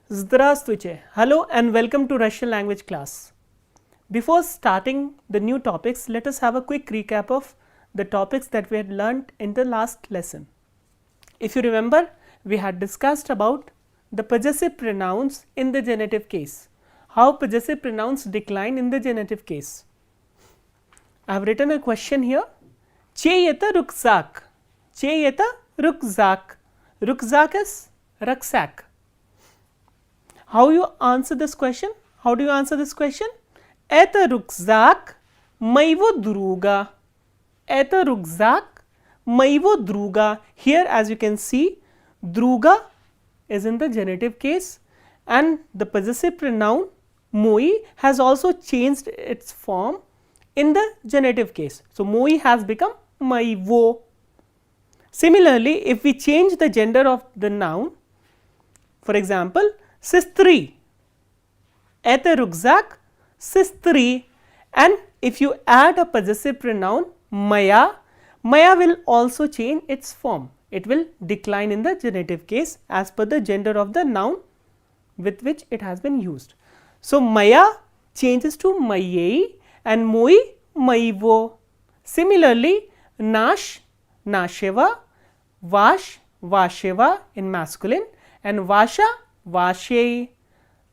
Здравствуйте. Hello and welcome to Russian language class. Before starting the new topics, let us have a quick recap of the topics that we had learnt in the last lesson. If you remember, we had discussed about the possessive pronouns in the genitive case, how possessive pronouns decline in the genitive case. I have written a question here. Чей-это рюкзак? Чей-это рюкзак? Рюкзак is rucksack. How you answer this question? How do you answer this question? Это рюкзак моего друга. Это рюкзак моего друга. Here, as you can see, druga is in the genitive case and the possessive pronoun moi has also changed its form in the genitive case. So, moi has become моего. Similarly, if we change the gender of the noun, for example, сестры, это рюкзак сестры, and if you add a possessive pronoun моя, моя will also change its form. It will decline in the genitive case as per the gender of the noun with which it has been used. So, моя changes to моей and мой моего. Similarly, наш нашего, ваш вашего in masculine and ваша вашей,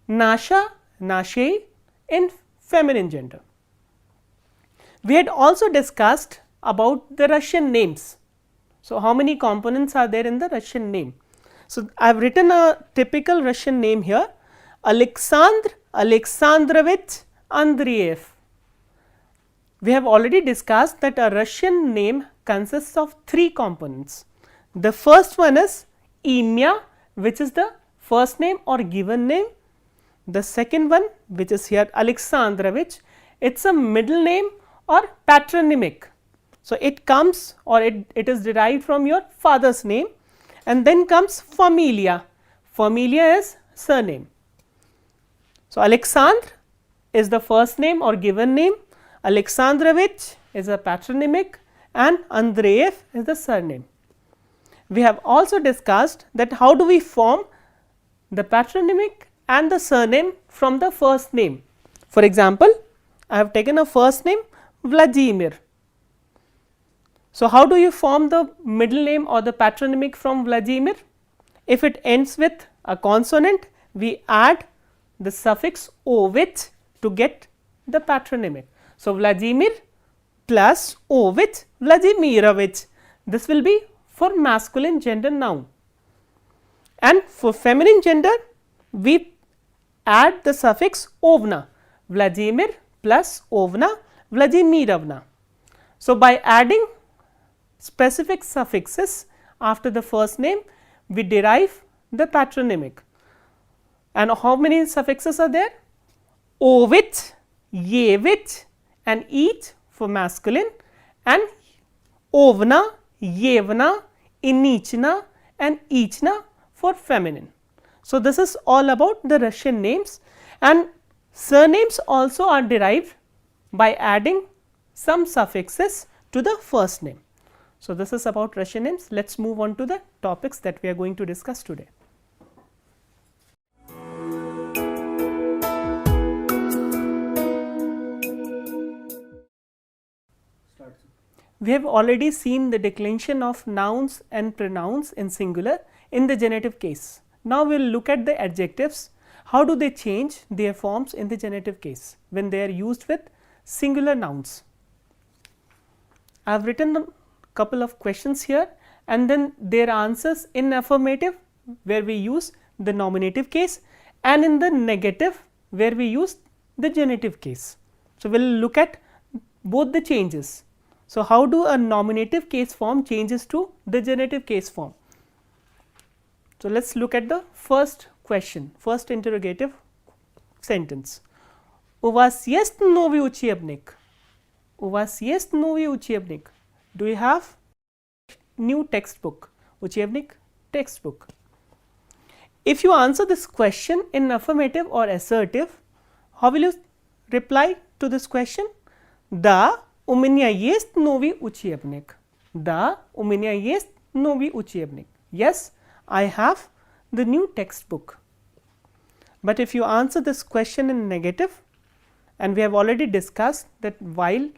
наша нашей in feminine gender. We had also discussed about the Russian names. So, how many components are there in the Russian name? So, I have written a typical Russian name here, Alexandr Alexandrovich Andreev. We have already discussed that a Russian name consists of three components. The first one is imya, which is the first name or given name. The second one, which is here Alexandrovich, it is a middle name or patronymic. So, it comes or it is derived from your father's name, and then comes familia. Familia is surname. So, Alexandr is the first name or given name, Alexandrovich is a patronymic, and Andreev is the surname. We have also discussed that how do we form the patronymic and the surname from the first name. For example, I have taken a first name Vladimir. So, how do you form the middle name or the patronymic from Vladimir? If it ends with a consonant, we add the suffix ovich to get the patronymic. So, Vladimir plus ovich Vladimirovich, this will be for masculine gender noun, and for feminine gender we add the suffix ovna, Vladimir plus ovna Vladimirovna. So, by adding specific suffixes after the first name, we derive the patronymic. And how many suffixes are there? Ovich, yevich and ich for masculine, and ovna, yevna, inichna and ichna for feminine. So, this is all about the Russian names, and surnames also are derived by adding some suffixes to the first name. So, this is about Russian names. Let us move on to the topics that we are going to discuss today. We have already seen the declension of nouns and pronouns in singular in the genitive case. Now, we will look at the adjectives. How do they change their forms in the genitive case when they are used with singular nouns? I have written a couple of questions here and then their answers in affirmative where we use the nominative case, and in the negative where we use the genitive case. So, we will look at both the changes. So, how do a nominative case form changes to the genitive case form? So, let us look at the first question, first interrogative sentence. У вас есть новый учебник? У вас есть новый учебник? Do you have new textbook? Учебник, textbook. If you answer this question in affirmative or assertive, how will you reply to this question? Да, у меня есть новый учебник. Да, у меня есть новый учебник. Yes, I have the new textbook. but if you answer this question in negative, and we have already discussed that while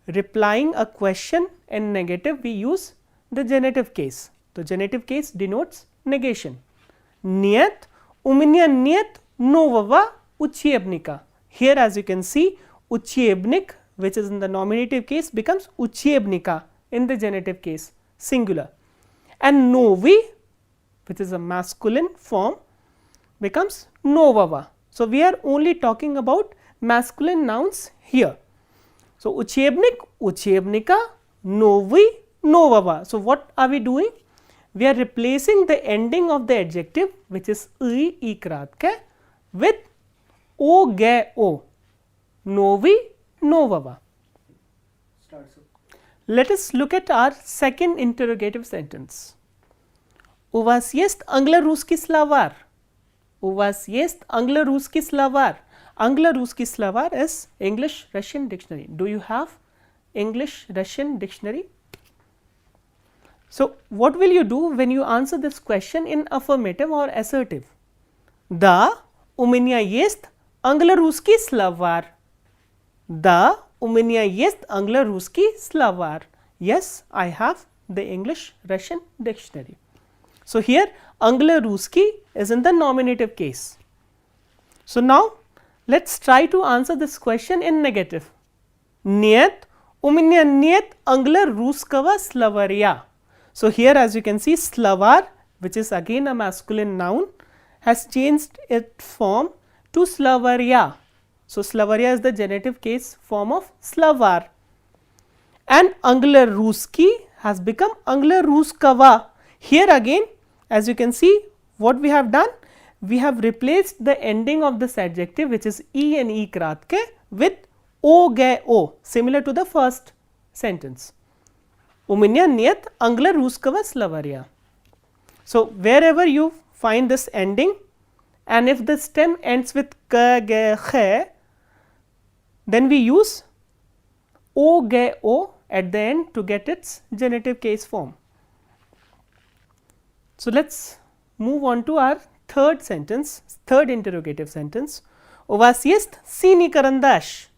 replying a question in negative we use the genitive case. The genitive case denotes negation. Niet uminia niet novava uchebnika. Here as you can see, uchebnik, which is in the nominative case, becomes uchebnika in the genitive case, singular, and novi, which is a masculine form, becomes novava. So, we are only talking about masculine nouns here. So, uchebnik, uchebnika, novi, novava. So, what are we doing? We are replacing the ending of the adjective, which is I, ikratke, with o, ge, o, novi, novava. Let us look at our second interrogative sentence. У вас есть англо-русский словарь? У вас есть англо-русский словарь? Anglo-Ruski словарь is English Russian dictionary. Do you have English Russian dictionary? So, what will you do when you answer this question in affirmative or assertive? Да, у меня есть англо-русский словарь. Да, у меня есть англо-русский словарь. Yes, I have the English Russian dictionary. So, here Anglo-Ruski is in the nominative case. So, now let us try to answer this question in negative. Нет, у меня нет англо-русского словаря. So, here as you can see, slavar, which is again a masculine noun, has changed its form to slavarya. So, slavarya is the genitive case form of slavar, and anglo-ruski has become anglo-ruskava. Here again, as you can see, what we have done, we have replaced the ending of this adjective, which is e and e kratke, with o, ge, o, similar to the first sentence. У меня нет англо-русского словаря. So, wherever you find this ending, and if the stem ends with k, ge, khe, then we use o, ge, o at the end to get its genitive case form. So, let us move on to our third sentence, third interrogative sentence. У вас есть синий карандаш?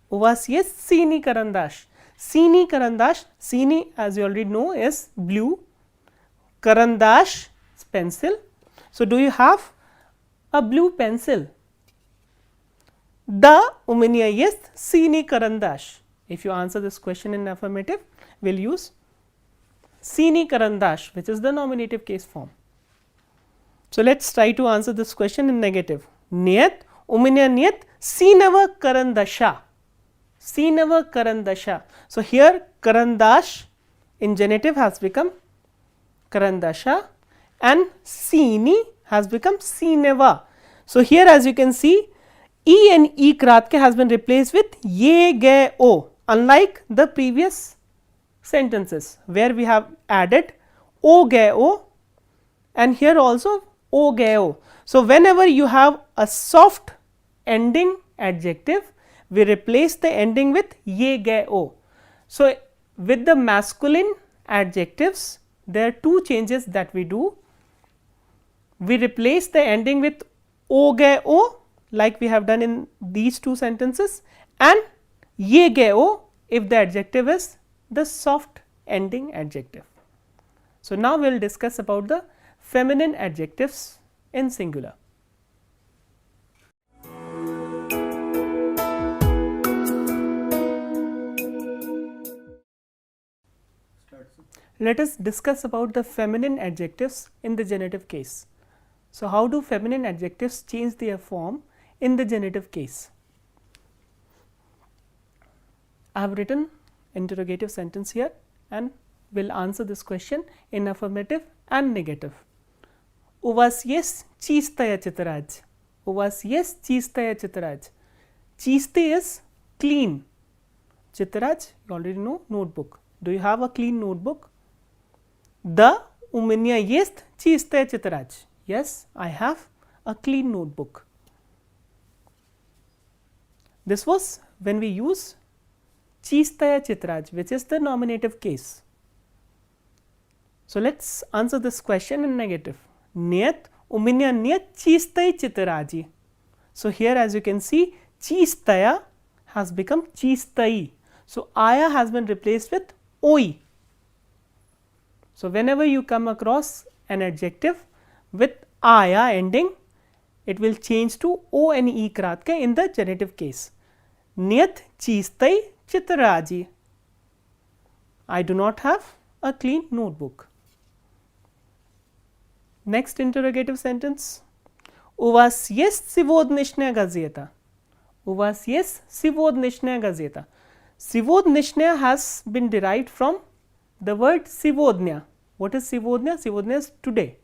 У вас есть синий карандаш? Sini karandash, sini as you already know is blue, karandash is pencil. So, do you have a blue pencil? Da, у меня есть синий карандаш. If you answer this question in affirmative, we will use синий карандаш, which is the nominative case form. So, let us try to answer this question in negative. Нет, у меня нет синего карандаша. Sinava karandasha. So, here karandash in genitive has become karandasha and sini has become sineva. So, here as you can see, e and e kratke has been replaced with ye, ge, o, unlike the previous sentences where we have added o, ge, o, and here also o, ge, o. So, whenever you have a soft ending adjective, we replace the ending with ye, ge, o. So, with the masculine adjectives, there are two changes that we do. We replace the ending with o, ge, o, like we have done in these two sentences, and ye, ge, o if the adjective is the soft ending adjective. So, now we will discuss about the feminine adjectives in singular. Let us discuss about the feminine adjectives in the genitive case. So, how do feminine adjectives change their form in the genitive case? I have written interrogative sentence here and will answer this question in affirmative and negative. У вас есть чистая тетрадь? У вас есть чистая тетрадь? Чистый is clean. Тетрадь, you already know, notebook. Do you have a clean notebook? Да, у меня есть чистая тетрадь. Yes, I have a clean notebook. This was when we use чистая тетрадь, which is the nominative case. So, let us answer this question in negative. Нет, у меня нет чистой тетради. So here as you can see, chistaya has become chistai. So aya has been replaced with oi. So whenever you come across an adjective with aya ending, it will change to o and e kratke in the genitive case. Niyat chistai chitraji. I do not have a clean notebook. Next interrogative sentence. У вас есть сегодняшняя газета? У вас есть сегодняшняя газета? Сегодняшняя has been derived from the word сегодня. What is сегодня? Сегодня is today.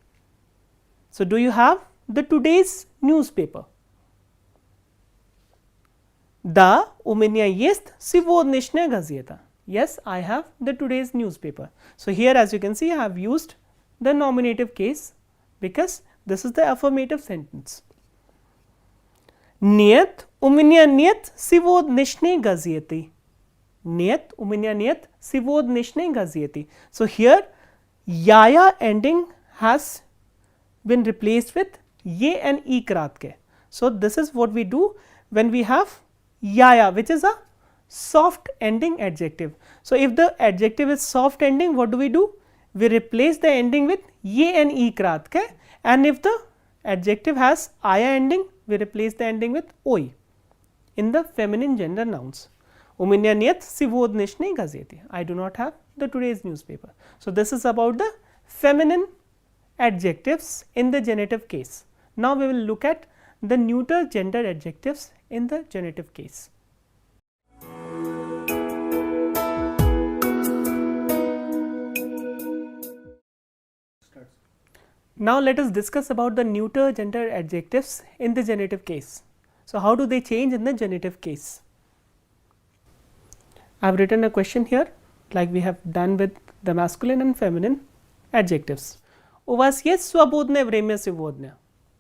So do you have the today's newspaper? Да, у меня есть сегодняшняя газета. Yes, I have the today's newspaper. So here as you can see, I have used the nominative case because this is the affirmative sentence. Нет, у меня нет сегодняшней газеты. Нет, у меня нет сегодняшней газеты. So here, yaya ending has been replaced with ye and e kratke. So this is what we do when we have yaya, which is a soft ending adjective. So if the adjective is soft ending, what do? We replace the ending with ye and e kratke, and if the adjective has aya ending, we replace the ending with oi in the feminine gender nouns. У меня нет сегодняшней газеты. I do not have the today's newspaper. So this is about the feminine adjectives in the genitive case. Now we will look at the neuter gender adjectives in the genitive case. Now let us discuss about the neuter gender adjectives in the genitive case. So how do they change in the genitive case? I have written a question here like we have done with the masculine and feminine adjectives. У вас есть свободное время сегодня?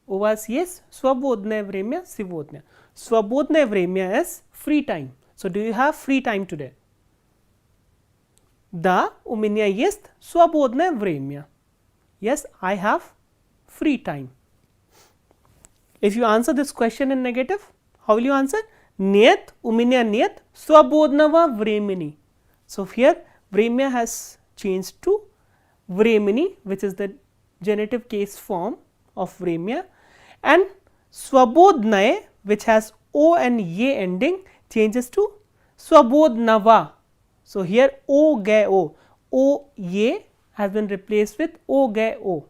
У вас есть свободное время сегодня? Свободное время is free time. So do you have free time today? Да, у меня есть свободное время. Yes, I have free time. If you answer this question in negative, how will you answer? Нет, у меня нет свободного времени. So here время has changed to времени, which is the genitive case form of время, and свободное, which has o and ye ending, changes to свободного. So here o ge o ye has been replaced with o ge o.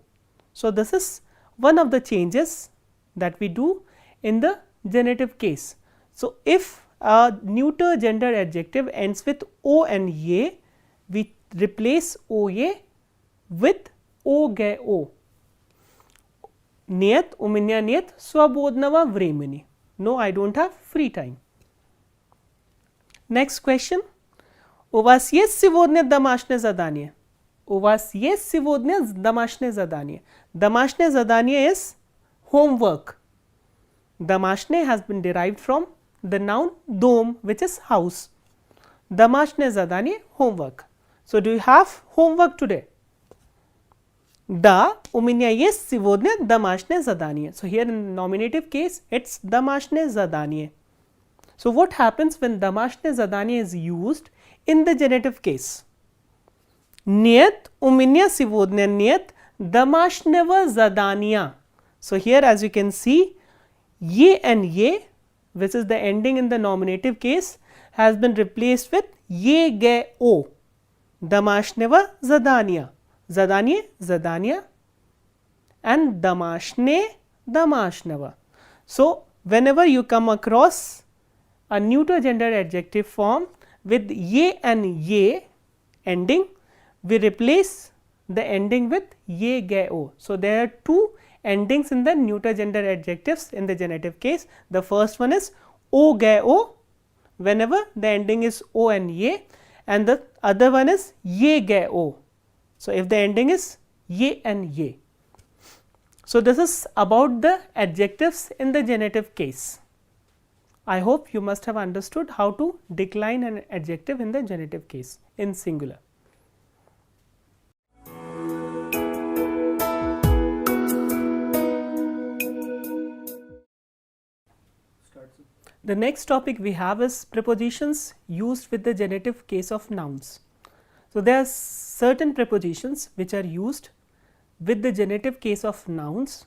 So this is one of the changes that we do in the genitive case. So if a neuter gender adjective ends with o and ye, we replace o ye with o ge o. Нет, у меня нет свободного времени. No, I don't have free time. Next question. У вас есть сегодня домашнее задание? У вас есть сегодня домашнее задание? Домашнее задание is homework. Домашнее has been derived from the noun dom, which is house. Домашнее задание, homework. So do you have homework today? Да, у меня есть сегодня домашнее задание. So here in nominative case, it's домашнее задание. So what happens when домашнее задание is used in the genitive case? Нет, у меня сегодня нет домашнего задания. So here as you can see, ye and ye, which is the ending in the nominative case, has been replaced with ye ge o. Домашнего задания. Задание, задания, and домашне, домашнего. So whenever you come across a neuter gender adjective form with ye and ye ending, we replace the ending with ye ge o. So there are two endings in the neuter gender adjectives in the genitive case. The first one is o ge o whenever the ending is o and ye, and the other one is ye ge o. So if the ending is ye and ye. So this is about the adjectives in the genitive case. I hope you must have understood how to decline an adjective in the genitive case in singular. The next topic we have is prepositions used with the genitive case of nouns. So, there are certain prepositions which are used with the genitive case of nouns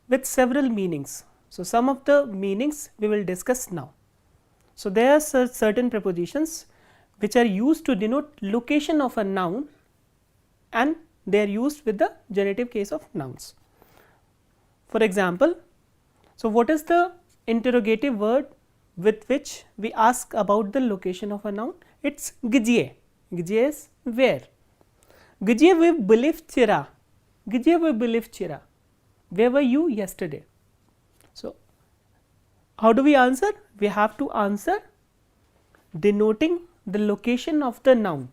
with several meanings. So, some of the meanings we will discuss now. So, there are certain prepositions which are used to denote location of a noun and they are used with the genitive case of nouns. For example, so what is the interrogative word with which we ask about the location of a noun? It is gdzie. Gdzie is where. Gdzie we believe chira. Gdzie we believe chira. Where were you yesterday? So, how do we answer? We have to answer denoting the location of the noun.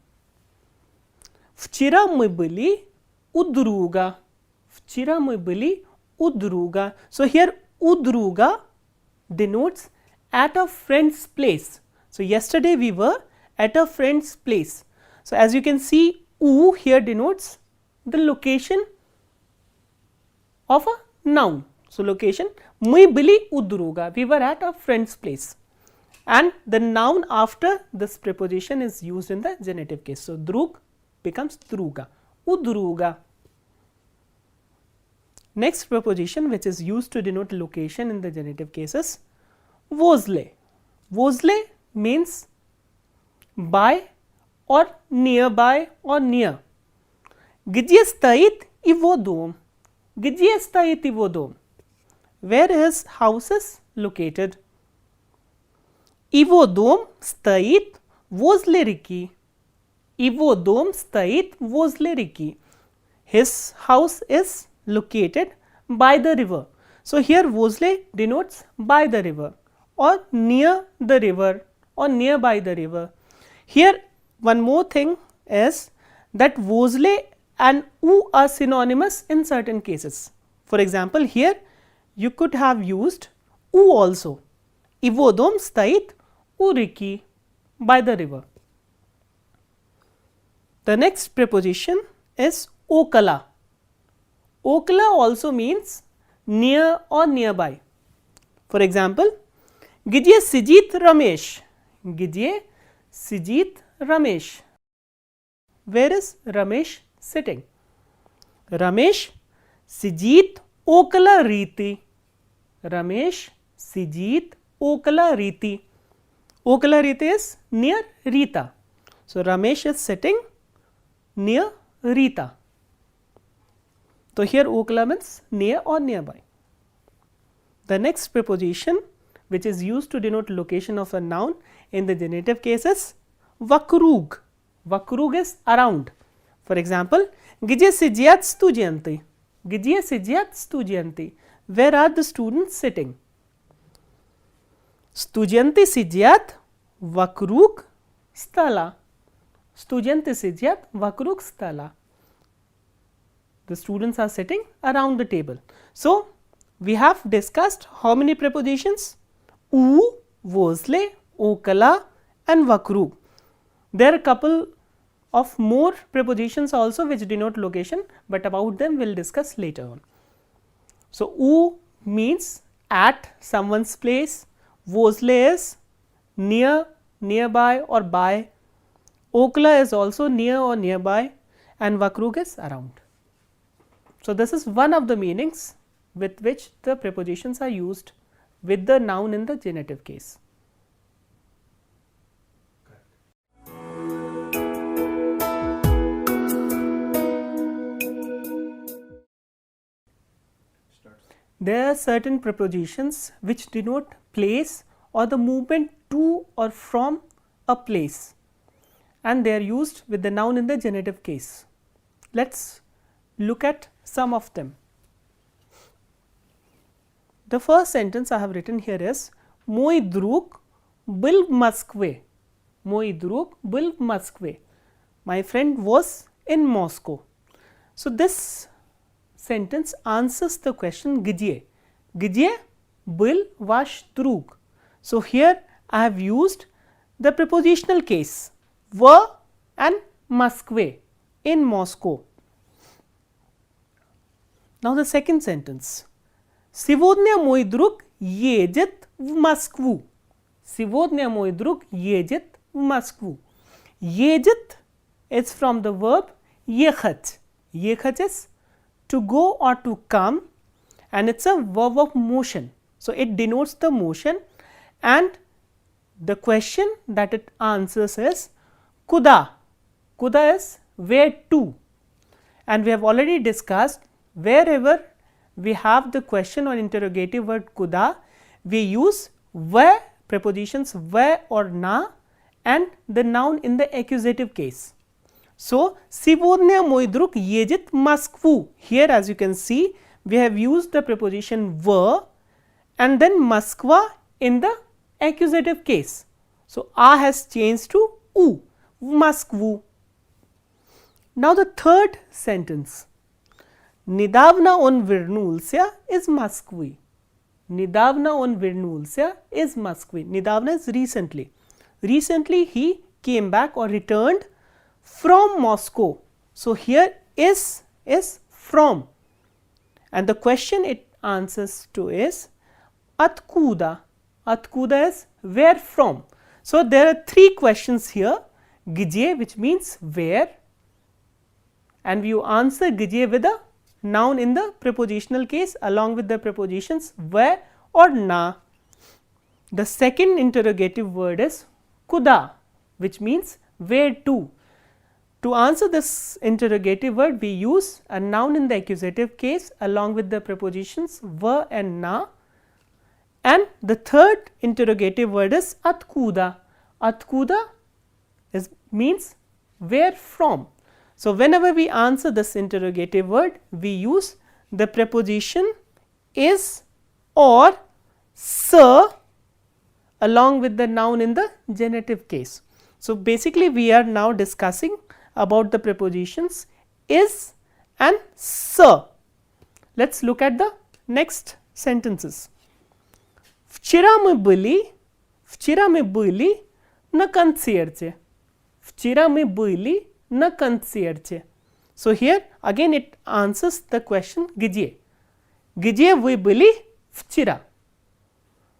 Вчера мы были у друга. Вчера мы были у друга. So, here у друга denotes at a friend's place. So, yesterday we were at a friend's place. So, as you can see, u here denotes the location of a noun. So, location мы были у друга, we were at a friend's place, and the noun after this preposition is used in the genitive case. So, drug becomes druga, u druga. Next preposition which is used to denote location in the genitive cases, возле. Возле means by or nearby or near. Где стоит его дом? Где стоит его дом? Where his house is located. Его дом стоит возле реки. Его дом стоит возле реки. His house is located by the river. So, here возле denotes by the river or near the river or nearby the river. Here one more thing is that возле and u are synonymous in certain cases. For example, here you could have used u also. Его дом стоит у реки, by the river. The next preposition is около. Около also means near or nearby. For example, где сидит Ramesh? Где сидит Ramesh? Where is Ramesh sitting? Ramesh сидит около Риты. Ramesh сидит около Риты. Около Риты is near Rita. So, Ramesh is sitting near Rita. So, here okala means near or nearby. The next preposition which is used to denote location of a noun in the genitive cases, вокруг. Вокруг is around. For example, где сидят студенты? Где сидят студенты? Where are the students sitting? Студенты сидят вокруг стола. Студенты сидят вокруг стола. The students are sitting around the table. So, we have discussed how many prepositions? U, возле, около and вокруг. There are a couple of more prepositions also which denote location, but about them we will discuss later on. So, U means at someone's place, возле is near, nearby or by, около is also near or nearby and вокруг is around. So, this is one of the meanings with which the prepositions are used with the noun in the genitive case. There are certain prepositions which denote place or the movement to or from a place, and they are used with the noun in the genitive case. Let us look at some of them. The first sentence I have written here is Мой друг был в Москве. Мой друг был в Москве. My friend was in Moscow. So, this sentence answers the question где. Где был ваш друг? So, here I have used the prepositional case в and Москве, in Moscow. Now, the second sentence. Сегодня мой друг едет в Москву. Сегодня мой друг едет в Москву. Едет is from the verb ехать. Ехать is to go or to come, and it's a verb of motion. So, it denotes the motion, and the question that it answers is kuda. Kuda is where to, and we have already discussed wherever we have the question or interrogative word kuda, we use where, prepositions where or na, and the noun in the accusative case. So, сегодня мой друг едет в Москву. Here, as you can see, we have used the preposition в and then Moskva in the accusative case. So, a has changed to u, в Москву. Now, the third sentence, недавно он вернулся из Москвы. Недавно он вернулся из Москвы. Недавно is recently. Recently he came back or returned from Moscow. So, here is from, and the question it answers to is откуда. Откуда is where from. So, there are three questions here, где, which means where, and you answer где with a noun in the prepositional case along with the prepositions where or na. The second interrogative word is kuda, which means where to. To answer this interrogative word, we use a noun in the accusative case along with the prepositions were and na. And the third interrogative word is atkuda. Atkuda means where from. So, whenever we answer this interrogative word, we use the preposition is or sir along with the noun in the genitive case. So, basically we are now discussing about the prepositions is and sir. Let us look at the next sentences. Вчера мы были на концерте. Вчера мы были на концерте. So, here again it answers the question где. Где вы были вчера?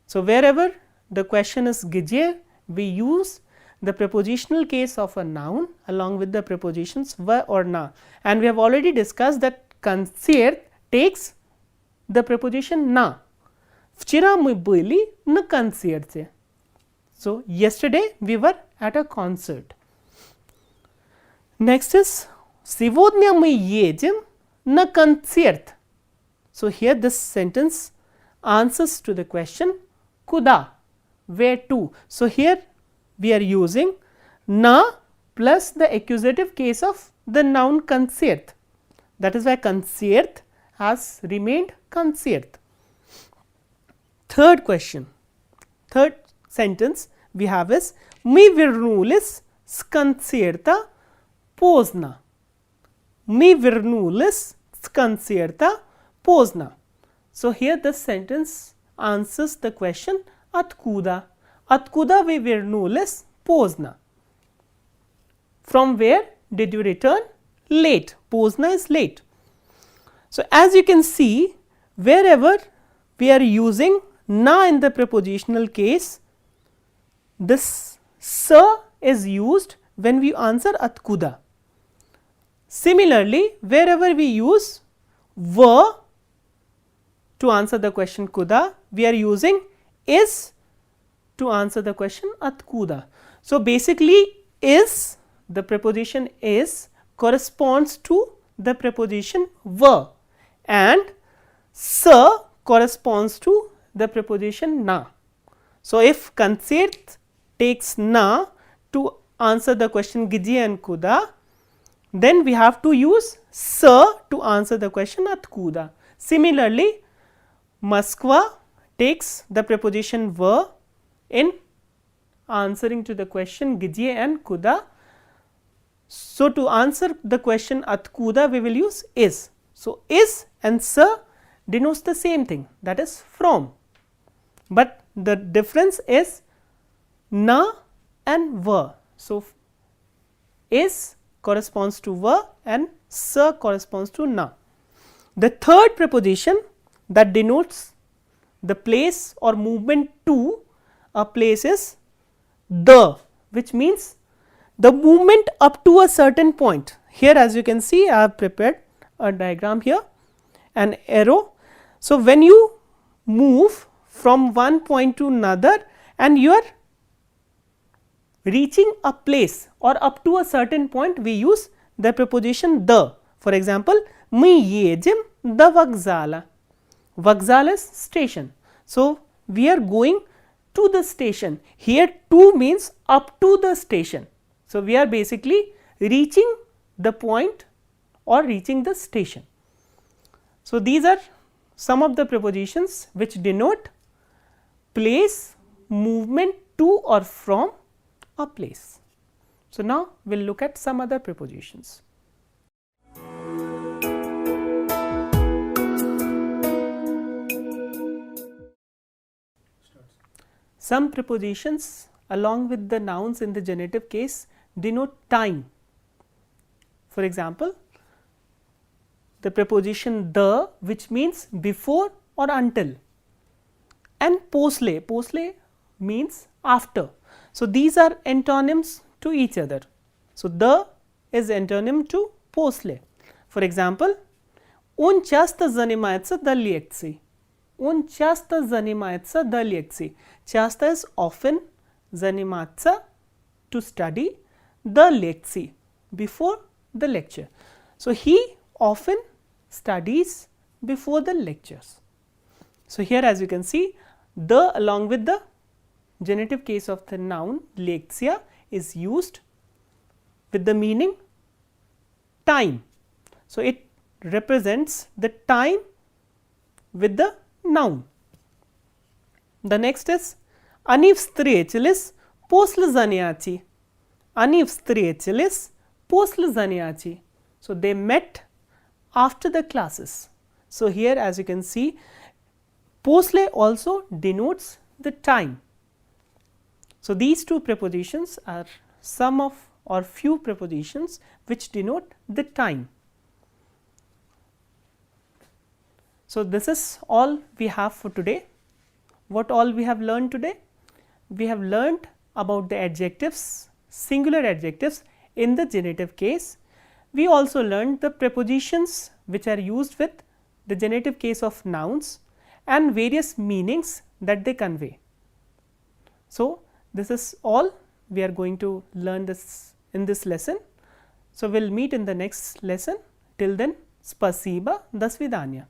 So, wherever the question is где, we use the prepositional case of a noun along with the prepositions were or na, and we have already discussed that концерт takes the preposition на. Вчера мы были на концерте. So, yesterday we were at a concert. Next is сегодня мы едем на концерт. So, here this sentence answers to the question куда, where to. So, here we are using na plus the accusative case of the noun концерт. That is why концерт has remained концерт. Third question, third sentence we have is мы вернулись с концерта поздно. Мы вернулись с концерта поздно. So, here the sentence answers the question откуда. Откуда вы вернулись поздно? From where did you return late? Поздно is late. So, as you can see, wherever we are using na in the prepositional case, this sir is used when we answer откуда. Similarly, wherever we use were to answer the question kuda, we are using is to answer the question откуда. So, basically is, the preposition is corresponds to the preposition were, and sir corresponds to the preposition na. So, if концерт takes na to answer the question где and kuda, then we have to use sir to answer the question откуда. Similarly, Moskva takes the preposition were in answering to the question где and kuda. So, to answer the question откуда, we will use is. So, is and sir denotes the same thing, that is from, but the difference is na and were. So, is corresponds to were and sir corresponds to na. The third preposition that denotes the place or movement to a place is the, which means the movement up to a certain point. Here as you can see, I have prepared a diagram here, an arrow. So, when you move from one point to another and you are reaching a place or up to a certain point, we use the preposition the. For example, me येजिम the vokzala. Vokzal is station. So, we are going to the station. Here to means up to the station. So, we are basically reaching the point or reaching the station. So, these are some of the prepositions which denote place, movement to or from a place. So, now we will look at some other prepositions. Some prepositions along with the nouns in the genitive case denote time. For example, the preposition the, which means before or until, and posle, posle means after. So, these are antonyms to each other. So, the is antonym to posle. For example, on часто занимается до лекций. Он часто занимается до лекций. Часто is often, заниматься to study, the лекции before the lecture. So, he often studies before the lectures. So, here as you can see, the along with the genitive case of the noun lekция is used with the meaning time. So, it represents the time with the noun. The next is они встретились после занятий. Они встретились после занятий. So, they met after the classes. So, here as you can see, после also denotes the time. So, these two prepositions are some of or few prepositions which denote the time. So, this is all we have for today. What all we have learned today? We have learned about the adjectives, singular adjectives in the genitive case. We also learned the prepositions which are used with the genitive case of nouns and various meanings that they convey. So, this is all we are going to learn this in this lesson. So, we will meet in the next lesson. Till then, spasiba, до свидания.